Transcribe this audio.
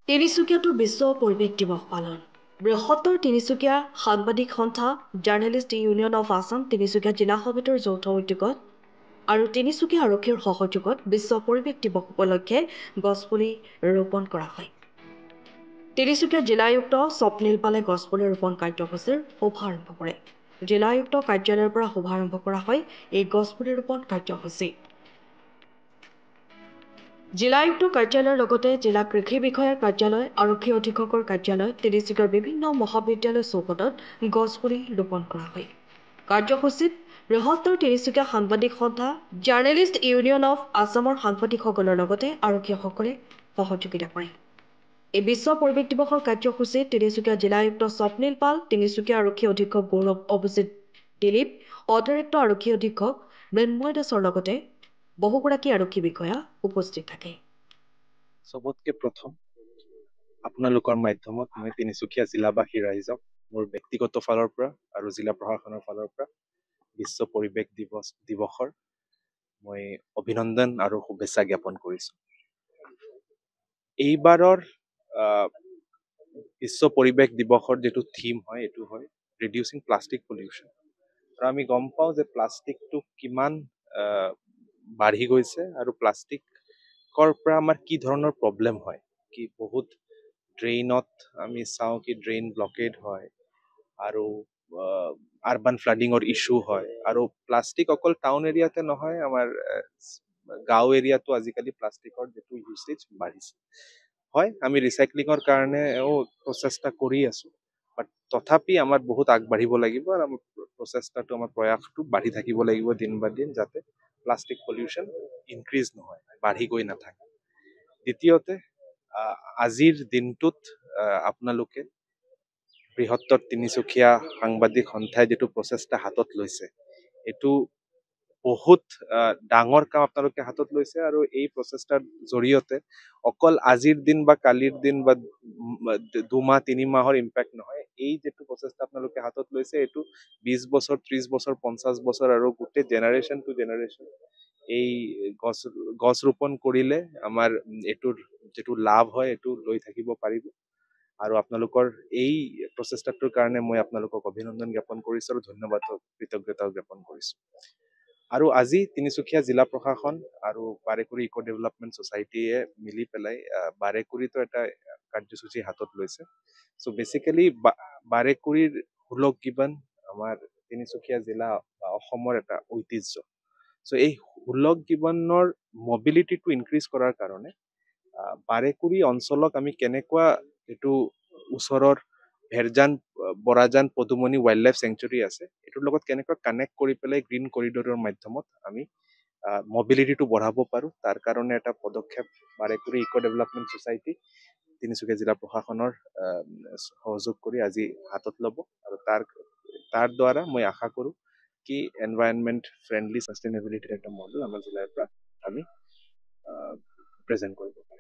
তিনিচুকীয়াতো বিশ্ব পৰিৱেশ দিৱস পালন। বৃহত্তৰ তিনিচুকীয়া সাংবাদিক সন্থা journalist union of Assam Tinsukia জিলা সমিতিৰ যৌথ উদ্যোগত আৰু তিনিচুকীয়া আৰক্ষীৰ সহযোগত বিশ্ব পৰিৱেশ দিৱস উপলক্ষে গছপুলি ৰোপণ কৰা হয়। তিনিচুকীয়া জিলায়ুক্ত স্বপ্নীল পালে গছপুলি ৰোপণ কাৰ্যসূচীৰ শুভাৰম্ভ কৰে। জিলা আয়ুক্ত কাৰ্যালয়ৰ পৰা শুভাৰম্ভ কৰা হয় এই গছপুলি ৰোপণ কাৰ্যসূচী। জিলা আয়ুক্ত কাৰ্যালয়ৰ লগতে জিলা কৃষি বিষয়াৰ কাৰ্যালয়, আৰক্ষী অধীক্ষকৰ কাৰ্যালয়, তিনিচুকীয়াৰ বিভিন্ন মহাবিদ্যালয় চৌহদত গছপুলি ৰোপণ কৰা হয়। কাৰ্যসূচীত বৃহত্তৰ তিনিচুকীয়া সাংবাদিক সন্থা জাৰ্নেলিষ্ট ইউনিয়ন অৱ আছামৰ সাংবাদিকসকলৰ লগতে আৰক্ষীসকলে সহযোগিতা কৰে। এই বিশ্ব পৰিৱেশ দিৱসৰ কাৰ্যসূচীত তিনিচুকীয়া জিলা আয়ুক্ত স্বপ্নীল পাল, তিনিচুকীয়া আৰক্ষী অধীক্ষক গৌৰৱ অভিজিত দিলীপ, অতিৰিক্ত আৰক্ষী অধীক্ষক মৃন্ময় দাসৰ লগতে বহুগৰাকী আৰক্ষী বিষয়া উপস্থিত থাকে। চবতকে প্ৰথম আপোনালোকৰ মাধ্যমত মই তিনিচুকীয়া জিলাবাসী ৰাইজক মোৰ ব্যক্তিগত ফালৰ পৰা আৰু জিলা প্ৰশাসনৰ ফালৰ পৰা বিশ্ব পৰিৱেশ দিৱসৰ মই অভিনন্দন আৰু শুভেচ্ছা জ্ঞাপন কৰিছোঁ। এইবাৰৰ বিশ্ব পৰিৱেশ দিৱসৰ যিটো থিম হয় এইটো হয় ৰিডিউচিং প্লাষ্টিক পলিউশ্যন। আৰু আমি গম পাওঁ যে প্লাষ্টিকটো কিমান বাঢ়ি গৈছে আৰু প্লাষ্টিকৰ পৰা আমাৰ কি ধৰণৰ প্ৰব্লেম হয়, কি বহুত ড্ৰেইনত আমি চাওঁ কি ড্ৰেইন ব্লকেড হয় আৰু আৰ্বান ফ্লাডিঙৰ ইছ্যু হয়। আৰু প্লাষ্টিক অকল টাউন এৰিয়াতে নহয়, আমাৰ গাঁও এৰিয়াতো আজিকালি প্লাষ্টিকৰ যিটো ইউছেজ বাঢ়িছে। হয়, আমি ৰিচাইক্লিঙৰ কাৰণেও প্ৰচেষ্টা কৰি আছোঁ, বাট তথাপি আমাৰ বহুত আগবাঢ়িব লাগিব আৰু আমাৰ প্ৰচেষ্টাটো, আমাৰ প্ৰয়াসটো বাঢ়ি থাকিব লাগিব দিন বা দিন, যাতে প্লাষ্টিক পলিউশ্যন ইনক্ৰিজ নহয়, বাঢ়ি গৈ নাথাকে। দ্বিতীয়তে, আজিৰ দিনটোত আপোনালোকে বৃহত্তৰ তিনিচুকীয়া সাংবাদিক সন্থাই যিটো প্ৰচেষ্টা হাতত লৈছে, এইটো বহুত ডাঙৰ কাম আপোনালোকে হাতত লৈছে। আৰু এই প্ৰচেষ্টাৰ জৰিয়তে অকল আজিৰ দিন বা কালিৰ দিন বা 2 মাহ 3 মাহৰ ইম্পেক্ট নহয়, এই যিটো প্ৰচেষ্টা আপোনালোকে হাতত লৈছে এইটো 20 বছৰ, 30 বছৰ, 50 বছৰ আৰু গোটেই জেনাৰেশ্যন টু জেনাৰেশ্যন এই গছ ৰোপণ কৰিলে আমাৰ এইটোৰ যিটো লাভ হয় এইটো লৈ থাকিব পাৰিব। আৰু আপোনালোকৰ এই প্ৰচেষ্টাটোৰ কাৰণে মই আপোনালোকক অভিনন্দন জ্ঞাপন কৰিছোঁ আৰু ধন্যবাদ, কৃতজ্ঞতাও জ্ঞাপন কৰিছোঁ। আৰু আজি তিনিচুকীয়া জিলা প্ৰশাসন আৰু বাৰেকুৰি ইক' ডেভেলপমেণ্ট ছ'চাইটিয়ে মিলি পেলাই বাৰেকুৰিতো এটা কাৰ্যসূচী হাতত লৈছে। চ' বেচিকেলি বাৰেকুৰিৰ হুলক গিবন আমাৰ তিনিচুকীয়া জিলা বা অসমৰ এটা ঐতিহ্য। চ' এই হুলক গিবনৰ মবিলিটিটো ইনক্ৰিজ কৰাৰ কাৰণে বাৰেকুৰি অঞ্চলক আমি কেনেকুৱা এইটো ওচৰৰ Bherjan, Borajan, Padumoni wild life sanctuary আছে, এইটোৰ লগত কেনেকুৱা কানেক্ট কৰি পেলাই গ্ৰীণ কৰিডৰৰ মাধ্যমত আমি মবিলিটিটো বঢ়াব পাৰোঁ, তাৰ কাৰণে এটা পদক্ষেপ বাৰেকুৰি ইক' ডেভেলপমেণ্ট ছ'চাইটি তিনিচুকীয়া জিলা প্ৰশাসনৰ সহযোগ কৰি আজি হাতত ল'ব। আৰু তাৰ দ্বাৰা মই আশা কৰোঁ কি এনভাইৰনমেণ্ট ফ্ৰেণ্ডলি ছাষ্টেইনেবিলিটিৰ এটা মডেল আমাৰ জিলাৰ পৰা আমি প্ৰেজেণ্ট কৰিব পাৰোঁ।